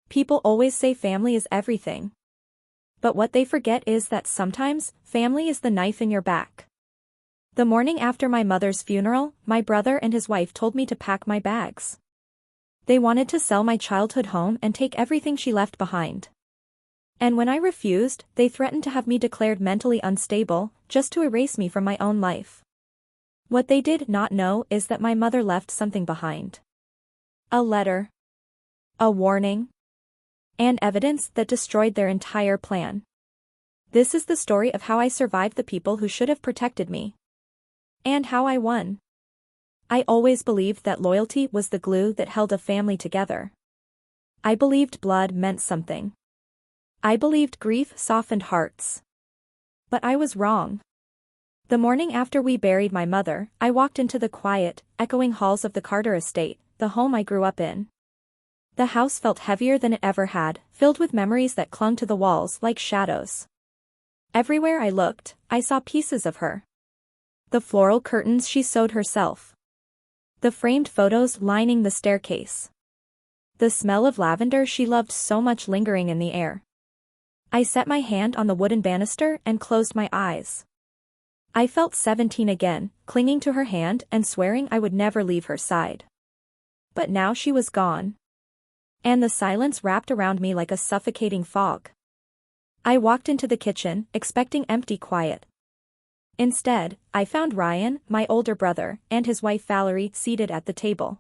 People always say family is everything. But what they forget is that sometimes, family is the knife in your back. The morning after my mother's funeral, my brother and his wife told me to pack my bags. They wanted to sell my childhood home and take everything she left behind. And when I refused, they threatened to have me declared mentally unstable, just to erase me from my own life. What they did not know is that my mother left something behind. A letter. A warning. And evidence that destroyed their entire plan. This is the story of how I survived the people who should have protected me. And how I won. I always believed that loyalty was the glue that held a family together. I believed blood meant something. I believed grief softened hearts. But I was wrong. The morning after we buried my mother, I walked into the quiet, echoing halls of the Carter estate, the home I grew up in. The house felt heavier than it ever had, filled with memories that clung to the walls like shadows. Everywhere I looked, I saw pieces of her. The floral curtains she sewed herself. The framed photos lining the staircase. The smell of lavender she loved so much lingering in the air. I set my hand on the wooden banister and closed my eyes. I felt 17 again, clinging to her hand and swearing I would never leave her side. But now she was gone. And the silence wrapped around me like a suffocating fog. I walked into the kitchen, expecting empty quiet. Instead, I found Ryan, my older brother, and his wife Valerie seated at the table.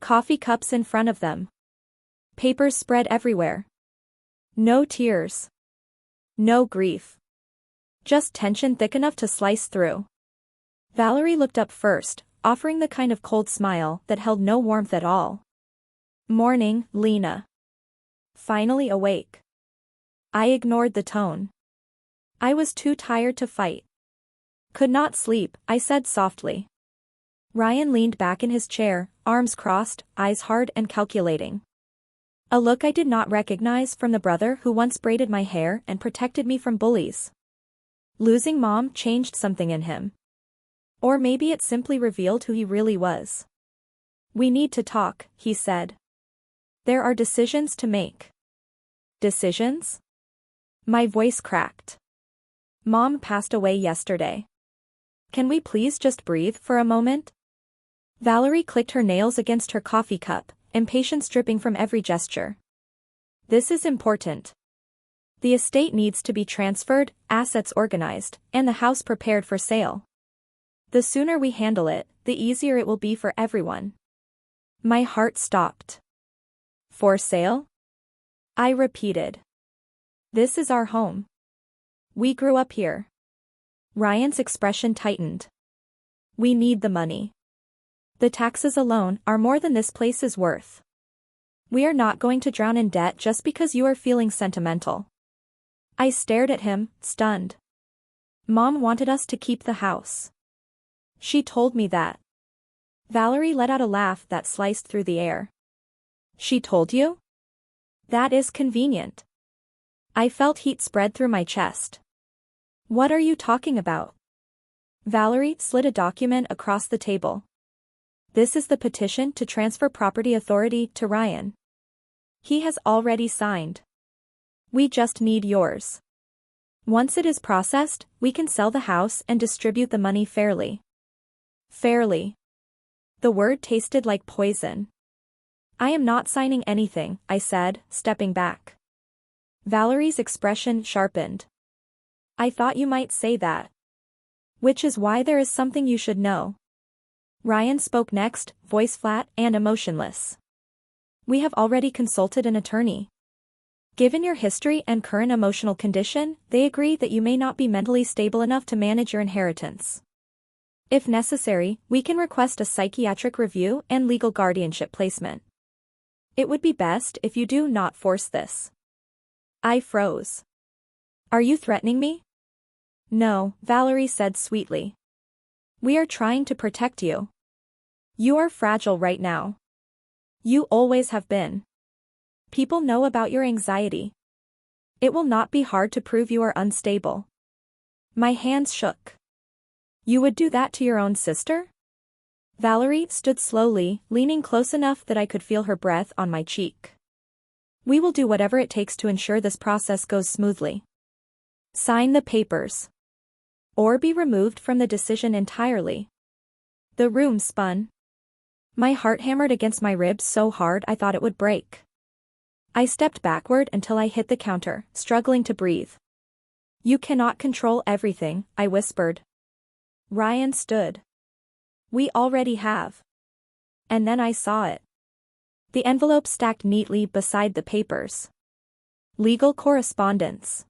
Coffee cups in front of them. Papers spread everywhere. No tears. No grief. Just tension thick enough to slice through. Valerie looked up first, offering the kind of cold smile that held no warmth at all. Morning, Lena. Finally awake. I ignored the tone. I was too tired to fight. Could not sleep, I said softly. Ryan leaned back in his chair, arms crossed, eyes hard and calculating. A look I did not recognize from the brother who once braided my hair and protected me from bullies. Losing Mom changed something in him. Or maybe it simply revealed who he really was. We need to talk, he said. There are decisions to make. Decisions? My voice cracked. Mom passed away yesterday. Can we please just breathe for a moment? Valerie clicked her nails against her coffee cup, impatience dripping from every gesture. This is important. The estate needs to be transferred, assets organized, and the house prepared for sale. The sooner we handle it, the easier it will be for everyone. My heart stopped. For sale? I repeated. This is our home. We grew up here. Ryan's expression tightened. We need the money. The taxes alone are more than this place is worth. We are not going to drown in debt just because you are feeling sentimental. I stared at him, stunned. Mom wanted us to keep the house. She told me that. Valerie let out a laugh that sliced through the air. She told you? That is convenient. I felt heat spread through my chest. What are you talking about? Valerie slid a document across the table. This is the petition to transfer property authority to Ryan. He has already signed. We just need yours. Once it is processed, we can sell the house and distribute the money fairly. Fairly. The word tasted like poison. I am not signing anything, I said, stepping back. Valerie's expression sharpened. I thought you might say that. Which is why there is something you should know. Ryan spoke next, voice flat and emotionless. We have already consulted an attorney. Given your history and current emotional condition, they agree that you may not be mentally stable enough to manage your inheritance. If necessary, we can request a psychiatric review and legal guardianship placement. It would be best if you do not force this. I froze. Are you threatening me? No, Valerie said sweetly. We are trying to protect you. You are fragile right now. You always have been. People know about your anxiety. It will not be hard to prove you are unstable. My hands shook. You would do that to your own sister? Valerie stood slowly, leaning close enough that I could feel her breath on my cheek. We will do whatever it takes to ensure this process goes smoothly. Sign the papers. Or be removed from the decision entirely. The room spun. My heart hammered against my ribs so hard I thought it would break. I stepped backward until I hit the counter, struggling to breathe. You cannot control everything, I whispered. Ryan stood. We already have. And then I saw it. The envelope stacked neatly beside the papers. Legal correspondence.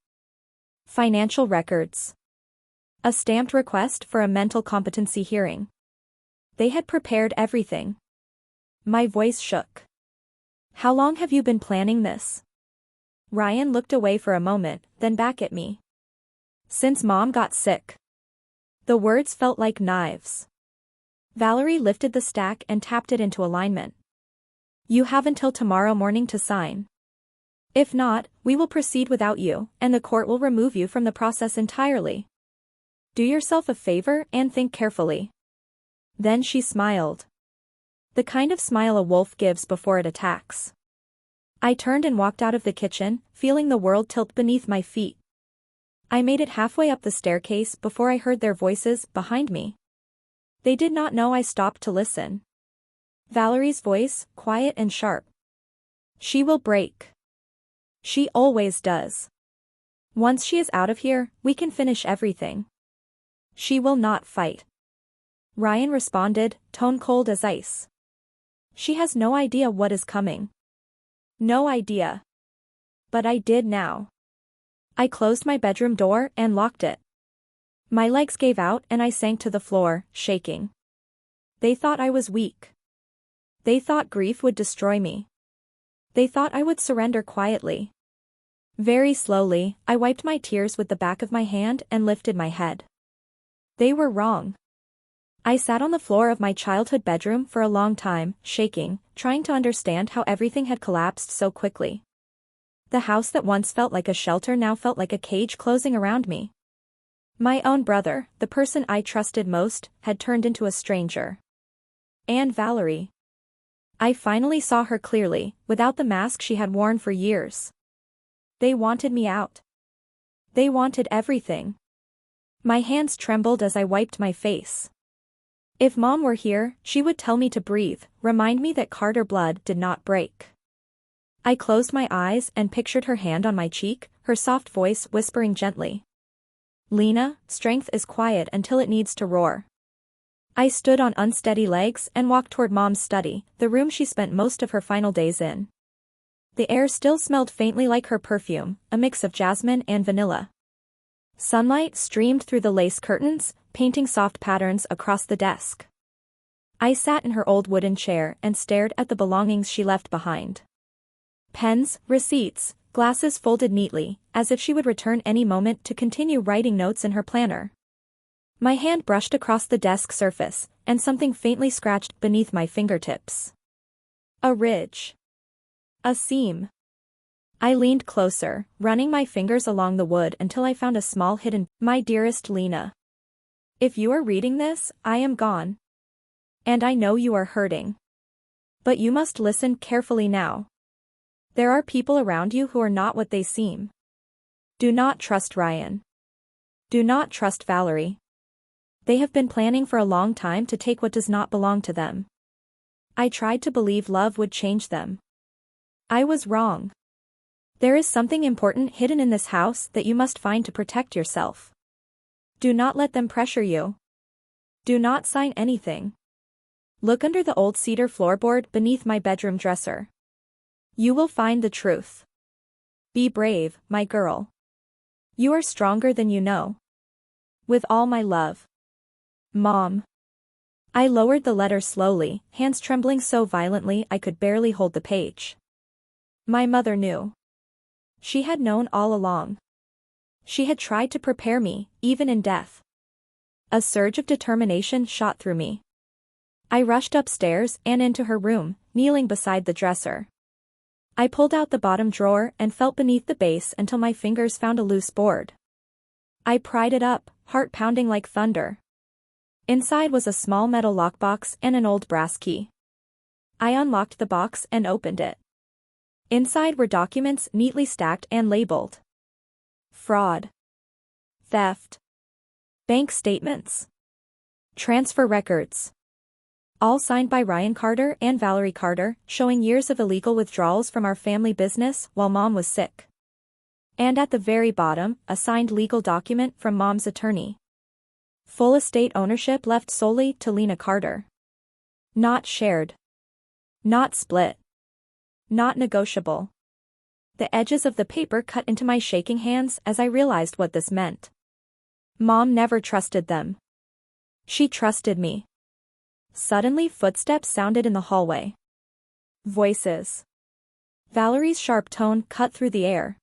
Financial records. A stamped request for a mental competency hearing. They had prepared everything. My voice shook. How long have you been planning this? Ryan looked away for a moment, then back at me. Since Mom got sick. The words felt like knives. Valerie lifted the stack and tapped it into alignment. You have until tomorrow morning to sign. If not, we will proceed without you, and the court will remove you from the process entirely. Do yourself a favor and think carefully. Then she smiled. The kind of smile a wolf gives before it attacks. I turned and walked out of the kitchen, feeling the world tilt beneath my feet. I made it halfway up the staircase before I heard their voices behind me. They did not know I stopped to listen. Valerie's voice, quiet and sharp. She will break. She always does. Once she is out of here, we can finish everything. She will not fight. Ryan responded, tone cold as ice. She has no idea what is coming. No idea. But I did now. I closed my bedroom door and locked it. My legs gave out and I sank to the floor, shaking. They thought I was weak. They thought grief would destroy me. They thought I would surrender quietly. Very slowly, I wiped my tears with the back of my hand and lifted my head. They were wrong. I sat on the floor of my childhood bedroom for a long time, shaking, trying to understand how everything had collapsed so quickly. The house that once felt like a shelter now felt like a cage closing around me. My own brother, the person I trusted most, had turned into a stranger. And Valerie. I finally saw her clearly, without the mask she had worn for years. They wanted me out. They wanted everything. My hands trembled as I wiped my face. If Mom were here, she would tell me to breathe, remind me that Carter blood did not break. I closed my eyes and pictured her hand on my cheek, her soft voice whispering gently. Lena, strength is quiet until it needs to roar. I stood on unsteady legs and walked toward Mom's study, the room she spent most of her final days in. The air still smelled faintly like her perfume, a mix of jasmine and vanilla. Sunlight streamed through the lace curtains, painting soft patterns across the desk. I sat in her old wooden chair and stared at the belongings she left behind. Pens, receipts, glasses folded neatly, as if she would return any moment to continue writing notes in her planner. My hand brushed across the desk surface, and something faintly scratched beneath my fingertips. A ridge. A seam. I leaned closer, running my fingers along the wood until I found a small hidden. My dearest Lena. If you are reading this, I am gone. And I know you are hurting. But you must listen carefully now. There are people around you who are not what they seem. Do not trust Ryan. Do not trust Valerie. They have been planning for a long time to take what does not belong to them. I tried to believe love would change them. I was wrong. There is something important hidden in this house that you must find to protect yourself. Do not let them pressure you. Do not sign anything. Look under the old cedar floorboard beneath my bedroom dresser. You will find the truth. Be brave, my girl. You are stronger than you know. With all my love. Mom. I lowered the letter slowly, hands trembling so violently I could barely hold the page. My mother knew. She had known all along. She had tried to prepare me, even in death. A surge of determination shot through me. I rushed upstairs and into her room, kneeling beside the dresser. I pulled out the bottom drawer and felt beneath the base until my fingers found a loose board. I pried it up, heart pounding like thunder. Inside was a small metal lockbox and an old brass key. I unlocked the box and opened it. Inside were documents neatly stacked and labeled. Fraud. Theft. Bank statements. Transfer records. All signed by Ryan Carter and Valerie Carter, showing years of illegal withdrawals from our family business while Mom was sick. And at the very bottom, a signed legal document from Mom's attorney. Full estate ownership left solely to Lena Carter. Not shared. Not split. Not negotiable. The edges of the paper cut into my shaking hands as I realized what this meant. Mom never trusted them. She trusted me. Suddenly footsteps sounded in the hallway. Voices. Valerie's sharp tone cut through the air.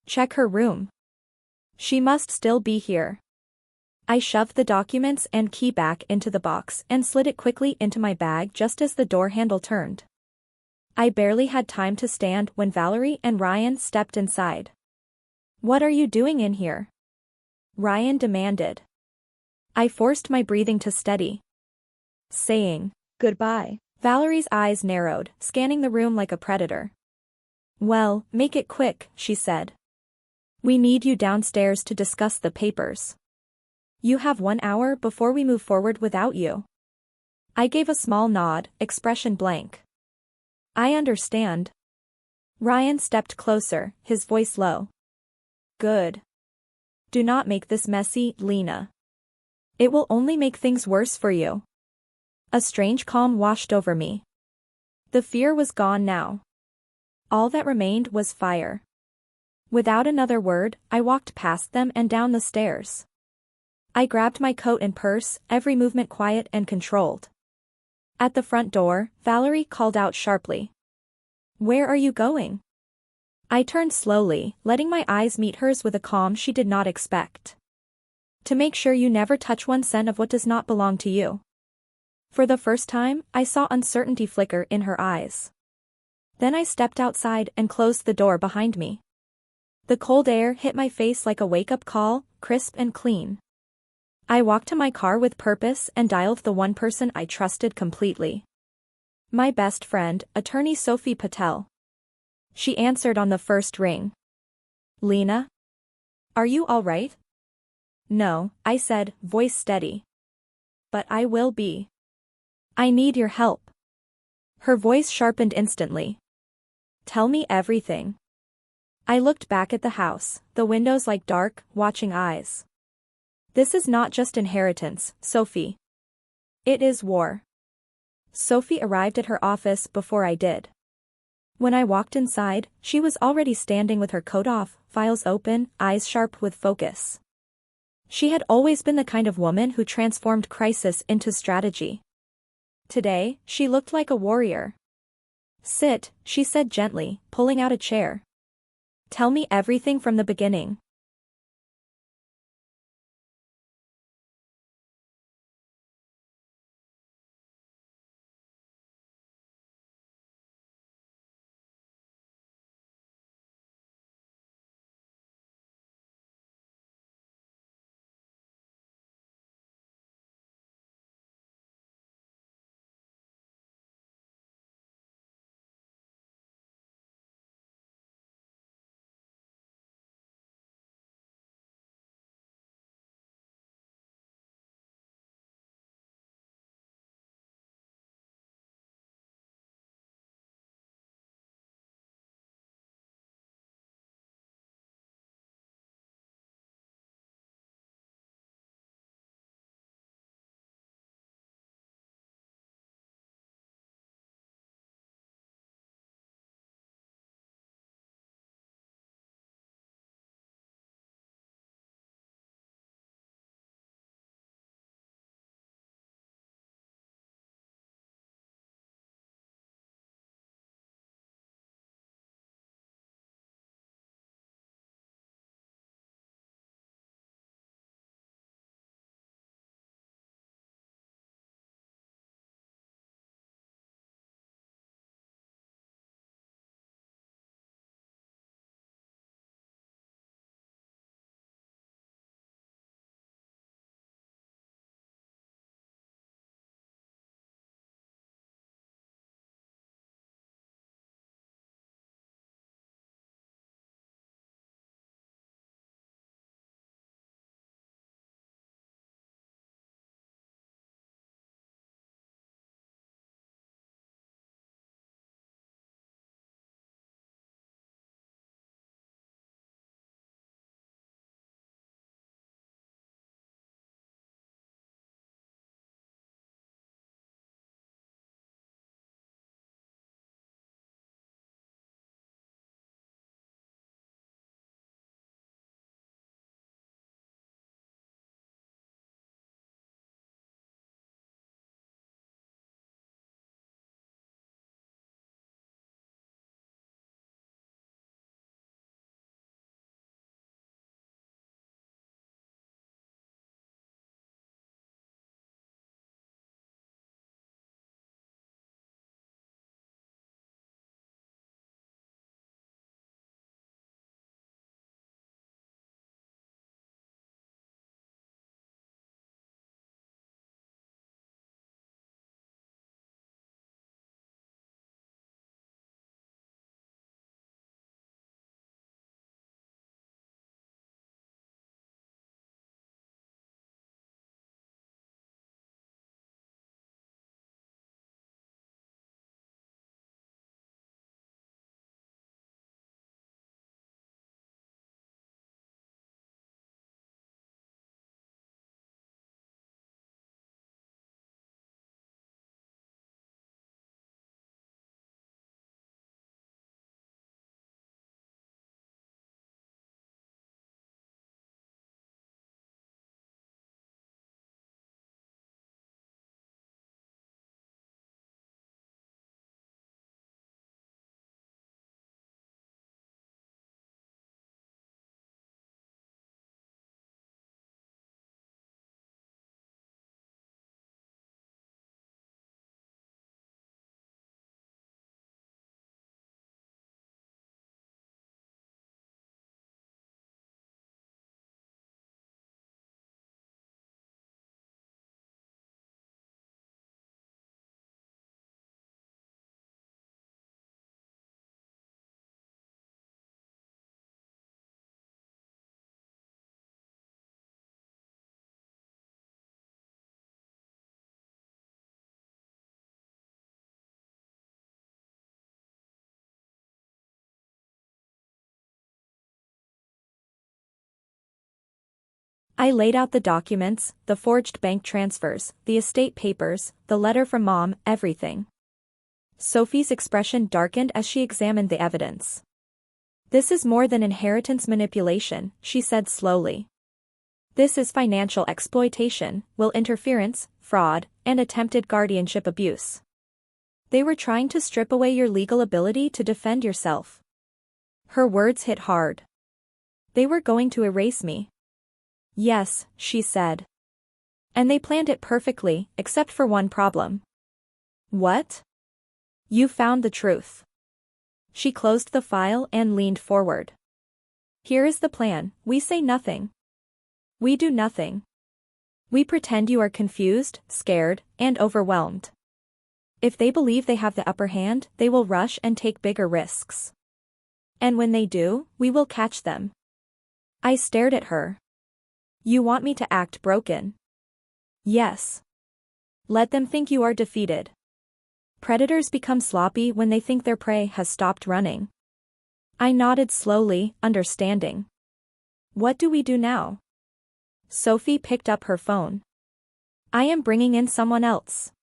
Check her room. She must still be here. I shoved the documents and key back into the box and slid it quickly into my bag just as the door handle turned. I barely had time to stand when Valerie and Ryan stepped inside. What are you doing in here? Ryan demanded. I forced my breathing to steady. Saying, goodbye. Valerie's eyes narrowed, scanning the room like a predator. Well, make it quick, she said. We need you downstairs to discuss the papers. You have 1 hour before we move forward without you. I gave a small nod, expression blank. I understand. Ryan stepped closer, his voice low. Good. Do not make this messy, Lena. It will only make things worse for you. A strange calm washed over me. The fear was gone now. All that remained was fire. Without another word, I walked past them and down the stairs. I grabbed my coat and purse, every movement quiet and controlled. At the front door, Valerie called out sharply. Where are you going? I turned slowly, letting my eyes meet hers with a calm she did not expect. To make sure you never touch 1 cent of what does not belong to you. For the first time, I saw uncertainty flicker in her eyes. Then I stepped outside and closed the door behind me. The cold air hit my face like a wake-up call, crisp and clean. I walked to my car with purpose and dialed the one person I trusted completely. My best friend, attorney Sophie Patel. She answered on the first ring. Lena? Are you all right? No, I said, voice steady. But I will be. I need your help. Her voice sharpened instantly. Tell me everything. I looked back at the house, the windows like dark, watching eyes. This is not just inheritance, Sophie. It is war. Sophie arrived at her office before I did. When I walked inside, she was already standing with her coat off, files open, eyes sharp with focus. She had always been the kind of woman who transformed crisis into strategy. Today, she looked like a warrior. Sit, she said gently, pulling out a chair. Tell me everything from the beginning. I laid out the documents, the forged bank transfers, the estate papers, the letter from Mom, everything. Sophie's expression darkened as she examined the evidence. "This is more than inheritance manipulation," she said slowly. "This is financial exploitation, will interference, fraud, and attempted guardianship abuse. They were trying to strip away your legal ability to defend yourself." Her words hit hard. "They were going to erase me." "Yes," she said. "And they planned it perfectly, except for one problem." "What?" "You found the truth." She closed the file and leaned forward. "Here is the plan. We say nothing. We do nothing. We pretend you are confused, scared, and overwhelmed. If they believe they have the upper hand, they will rush and take bigger risks. And when they do, we will catch them." I stared at her. "You want me to act broken?" "Yes. Let them think you are defeated. Predators become sloppy when they think their prey has stopped running." I nodded slowly, understanding. "What do we do now?" Sophie picked up her phone. "I am bringing in someone else.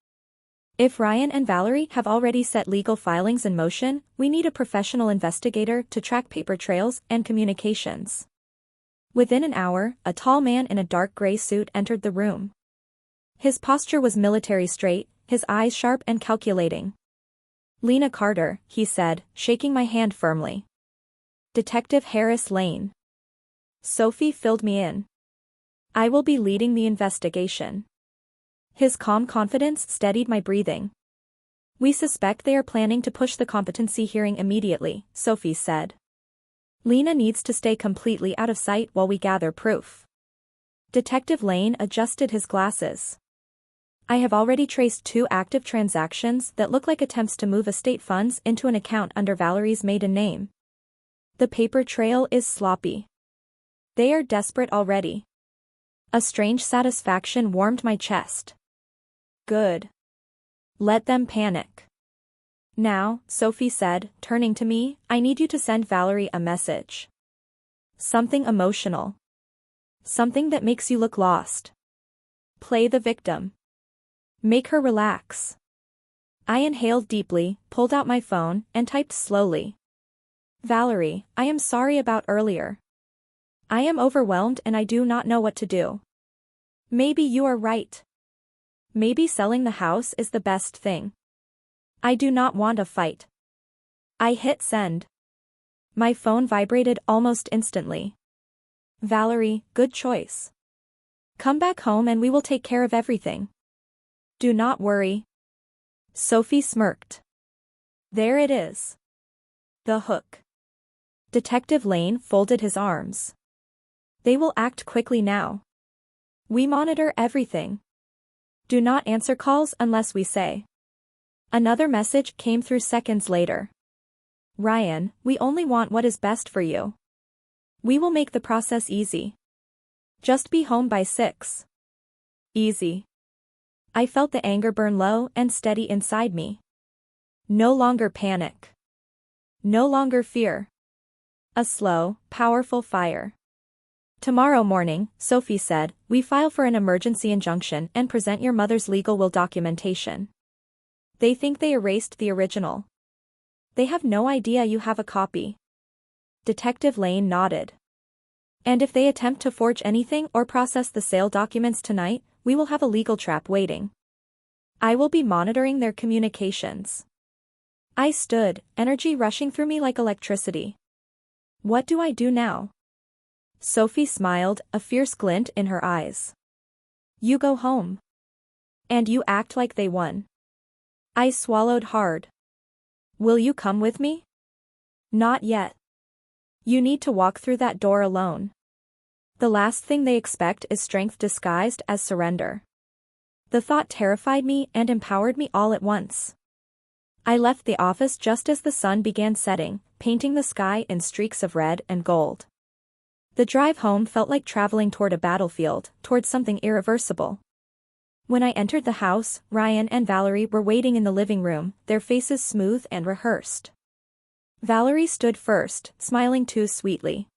If Ryan and Valerie have already set legal filings in motion, we need a professional investigator to track paper trails and communications." Within an hour, a tall man in a dark gray suit entered the room. His posture was military straight, his eyes sharp and calculating. "Lena Carter," he said, shaking my hand firmly. "Detective Harris Lane." Sophie filled me in. "I will be leading the investigation." His calm confidence steadied my breathing. "We suspect they are planning to push the competency hearing immediately," Sophie said. "Lena needs to stay completely out of sight while we gather proof." Detective Lane adjusted his glasses. "I have already traced 2 active transactions that look like attempts to move estate funds into an account under Valerie's maiden name. The paper trail is sloppy. They are desperate already." A strange satisfaction warmed my chest. "Good. Let them panic." "Now," Sophie said, turning to me, "I need you to send Valerie a message. Something emotional. Something that makes you look lost. Play the victim. Make her relax." I inhaled deeply, pulled out my phone, and typed slowly. "Valerie, I am sorry about earlier. I am overwhelmed and I do not know what to do. Maybe you are right. Maybe selling the house is the best thing. I do not want a fight." I hit send. My phone vibrated almost instantly. "Valerie, good choice. Come back home and we will take care of everything. Do not worry." Sophie smirked. "There it is. The hook." Detective Lane folded his arms. "They will act quickly now. We monitor everything. Do not answer calls unless we say." Another message came through seconds later. "Ryan, we only want what is best for you. We will make the process easy. Just be home by 6. Easy." I felt the anger burn low and steady inside me. No longer panic. No longer fear. A slow, powerful fire. "Tomorrow morning," Sophie said, "we file for an emergency injunction and present your mother's legal will documentation. They think they erased the original. They have no idea you have a copy." Detective Lane nodded. "And if they attempt to forge anything or process the sale documents tonight, we will have a legal trap waiting. I will be monitoring their communications." I stood, energy rushing through me like electricity. What do I do now? Sophie smiled, a fierce glint in her eyes. "You go home. And you act like they won." I swallowed hard. "Will you come with me?" "Not yet. You need to walk through that door alone. The last thing they expect is strength disguised as surrender." The thought terrified me and empowered me all at once. I left the office just as the sun began setting, painting the sky in streaks of red and gold. The drive home felt like traveling toward a battlefield, toward something irreversible. When I entered the house, Ryan and Valerie were waiting in the living room, their faces smooth and rehearsed. Valerie stood first, smiling too sweetly.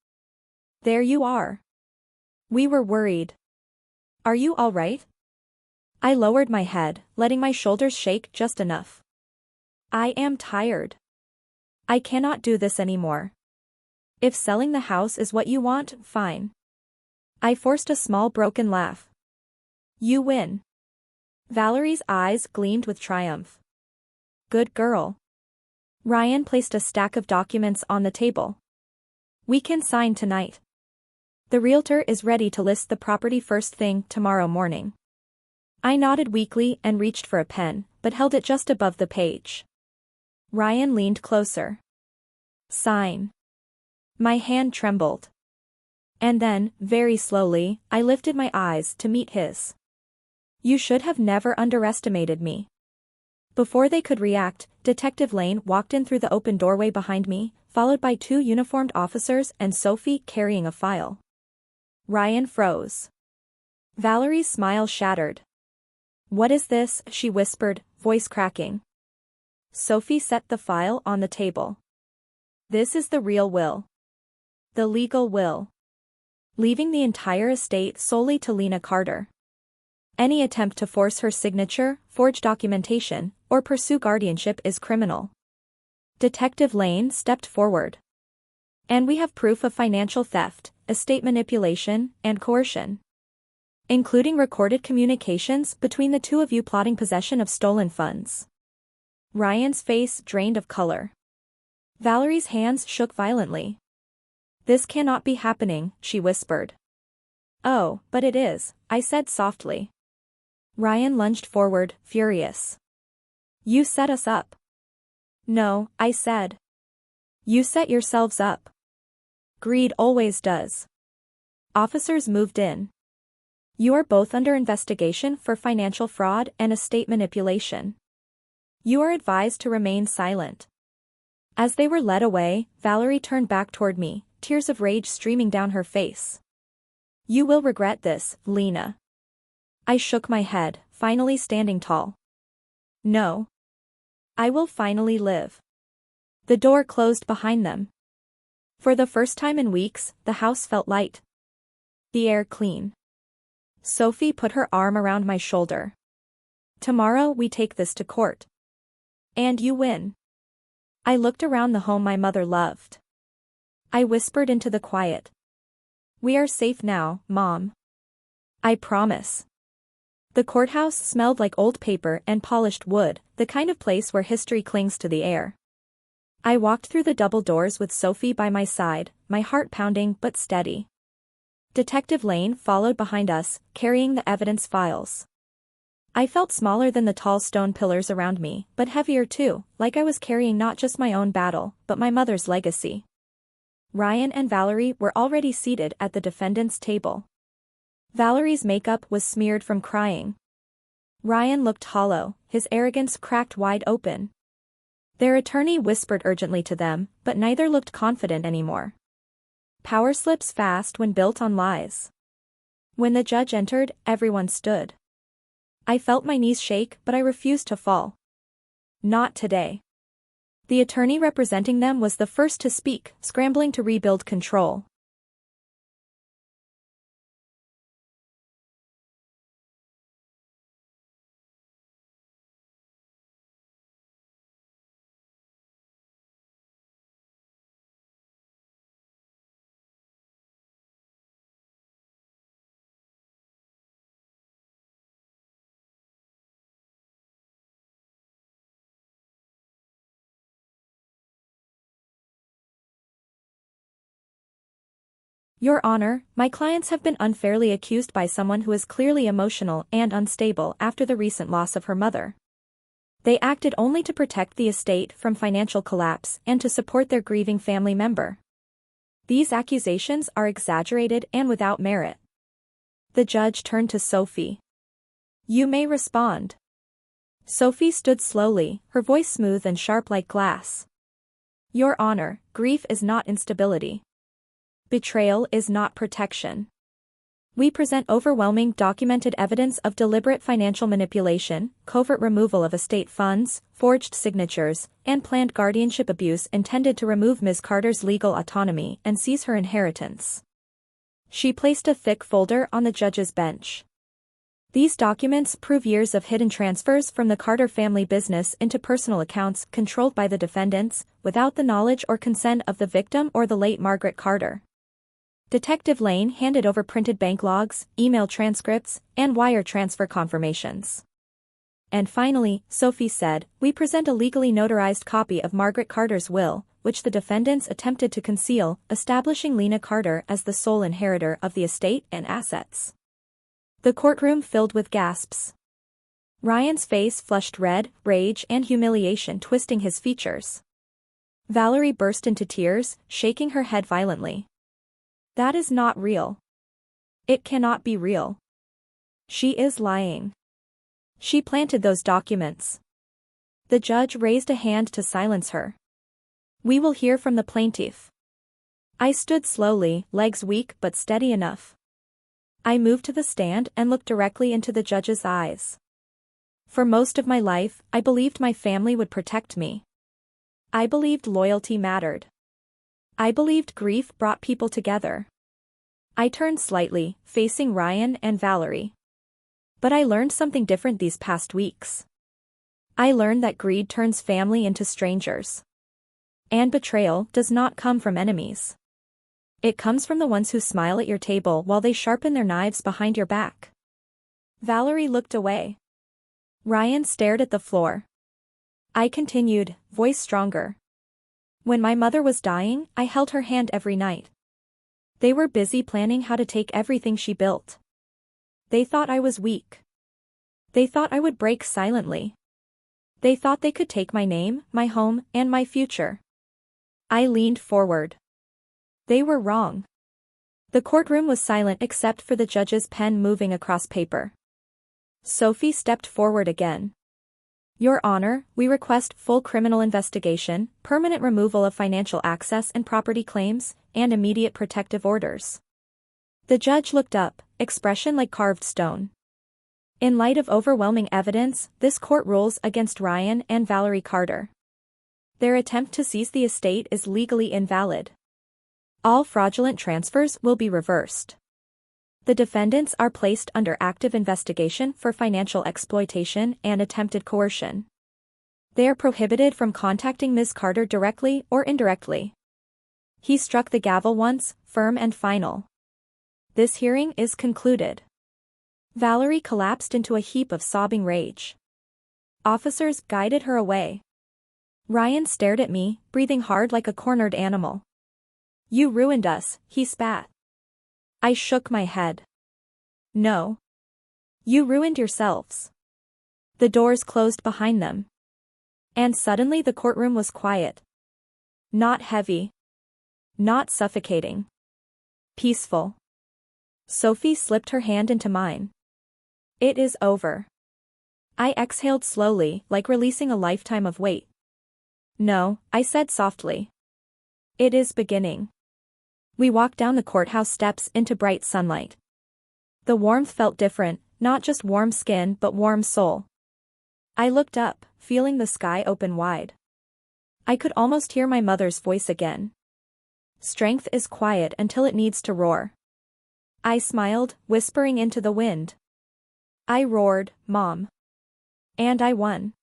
"There you are. We were worried. Are you all right? I lowered my head, letting my shoulders shake just enough. I am tired. I cannot do this anymore. If selling the house is what you want, fine. I forced a small broken laugh. You win. Valerie's eyes gleamed with triumph. Good girl. Ryan placed a stack of documents on the table. We can sign tonight. The realtor is ready to list the property first thing tomorrow morning. I nodded weakly and reached for a pen, but held it just above the page. Ryan leaned closer. Sign. My hand trembled. And then, very slowly, I lifted my eyes to meet his. You should have never underestimated me. Before they could react, Detective Lane walked in through the open doorway behind me, followed by 2 uniformed officers and Sophie carrying a file. Ryan froze. Valerie's smile shattered. What is this? She whispered, voice cracking. Sophie set the file on the table. This is the real will. The legal will. Leaving the entire estate solely to Lena Carter. Any attempt to force her signature, forge documentation, or pursue guardianship is criminal. Detective Lane stepped forward. And we have proof of financial theft, estate manipulation, and coercion. Including recorded communications between the 2 of you plotting possession of stolen funds. Ryan's face drained of color. Valerie's hands shook violently. This cannot be happening, she whispered. Oh, but it is, I said softly. Ryan lunged forward, furious. You set us up. No, I said. You set yourselves up. Greed always does. Officers moved in. You are both under investigation for financial fraud and estate manipulation. You are advised to remain silent. As they were led away, Valerie turned back toward me, tears of rage streaming down her face. You will regret this, Lena. I shook my head, finally standing tall. No. I will finally live. The door closed behind them. For the first time in weeks, the house felt light. The air clean. Sophie put her arm around my shoulder. Tomorrow we take this to court. And you win. I looked around the home my mother loved. I whispered into the quiet. We are safe now, Mom. I promise. The courthouse smelled like old paper and polished wood, the kind of place where history clings to the air. I walked through the double doors with Sophie by my side, my heart pounding but steady. Detective Lane followed behind us, carrying the evidence files. I felt smaller than the tall stone pillars around me, but heavier too, like I was carrying not just my own battle, but my mother's legacy. Ryan and Valerie were already seated at the defendant's table. Valerie's makeup was smeared from crying. Ryan looked hollow, his arrogance cracked wide open. Their attorney whispered urgently to them, but neither looked confident anymore. Power slips fast when built on lies. When the judge entered, everyone stood. I felt my knees shake, but I refused to fall. Not today. The attorney representing them was the first to speak, scrambling to rebuild control. Your Honor, my clients have been unfairly accused by someone who is clearly emotional and unstable after the recent loss of her mother. They acted only to protect the estate from financial collapse and to support their grieving family member. These accusations are exaggerated and without merit. The judge turned to Sophie. You may respond. Sophie stood slowly, her voice smooth and sharp like glass. Your Honor, grief is not instability. Betrayal is not protection. We present overwhelming documented evidence of deliberate financial manipulation, covert removal of estate funds, forged signatures, and planned guardianship abuse intended to remove Ms. Carter's legal autonomy and seize her inheritance. She placed a thick folder on the judge's bench. These documents prove years of hidden transfers from the Carter family business into personal accounts controlled by the defendants, without the knowledge or consent of the victim or the late Margaret Carter. Detective Lane handed over printed bank logs, email transcripts, and wire transfer confirmations. And finally, Sophie said, "We present a legally notarized copy of Margaret Carter's will, which the defendants attempted to conceal, establishing Lena Carter as the sole inheritor of the estate and assets." The courtroom filled with gasps. Ryan's face flushed red, rage and humiliation twisting his features. Valerie burst into tears, shaking her head violently. "That is not real. It cannot be real. She is lying. She planted those documents." The judge raised a hand to silence her. "We will hear from the plaintiff." I stood slowly, legs weak but steady enough. I moved to the stand and looked directly into the judge's eyes. For most of my life, I believed my family would protect me. I believed loyalty mattered. I believed grief brought people together. I turned slightly, facing Ryan and Valerie. But I learned something different these past weeks. I learned that greed turns family into strangers. And betrayal does not come from enemies. It comes from the ones who smile at your table while they sharpen their knives behind your back. Valerie looked away. Ryan stared at the floor. I continued, voice stronger. "When my mother was dying, I held her hand every night. They were busy planning how to take everything she built. They thought I was weak. They thought I would break silently. They thought they could take my name, my home, and my future." I leaned forward. They were wrong. The courtroom was silent except for the judge's pen moving across paper. Sophie stepped forward again. "Your Honor, we request full criminal investigation, permanent removal of financial access and property claims, and immediate protective orders." The judge looked up, expression like carved stone. "In light of overwhelming evidence, this court rules against Ryan and Valerie Carter. Their attempt to seize the estate is legally invalid. All fraudulent transfers will be reversed. The defendants are placed under active investigation for financial exploitation and attempted coercion. They are prohibited from contacting Ms. Carter directly or indirectly." He struck the gavel once, firm and final. "This hearing is concluded." Valerie collapsed into a heap of sobbing rage. Officers guided her away. Ryan stared at me, breathing hard like a cornered animal. "You ruined us," he spat. I shook my head. "No. You ruined yourselves." The doors closed behind them. And suddenly the courtroom was quiet. Not heavy. Not suffocating. Peaceful. Sophie slipped her hand into mine. "It is over." I exhaled slowly, like releasing a lifetime of weight. "No," I said softly. "It is beginning." We walked down the courthouse steps into bright sunlight. The warmth felt different, not just warm skin but warm soul. I looked up, feeling the sky open wide. I could almost hear my mother's voice again. "Strength is quiet until it needs to roar." I smiled, whispering into the wind. I roared, "Mom." And I won.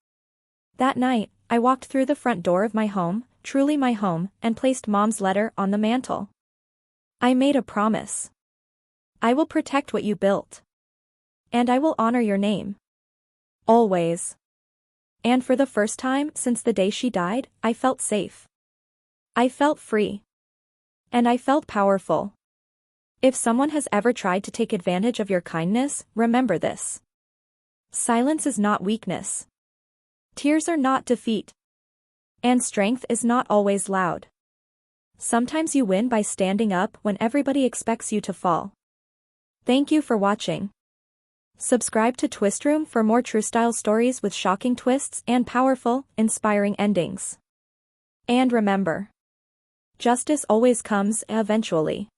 That night, I walked through the front door of my home, truly my home, and placed Mom's letter on the mantel. I made a promise. I will protect what you built. And I will honor your name. Always. And for the first time since the day she died, I felt safe. I felt free. And I felt powerful. If someone has ever tried to take advantage of your kindness, remember this. Silence is not weakness. Tears are not defeat. And strength is not always loud. Sometimes you win by standing up when everybody expects you to fall. Thank you for watching. Subscribe to TwistRoom for more true-style stories with shocking twists and powerful, inspiring endings. And remember, justice always comes eventually.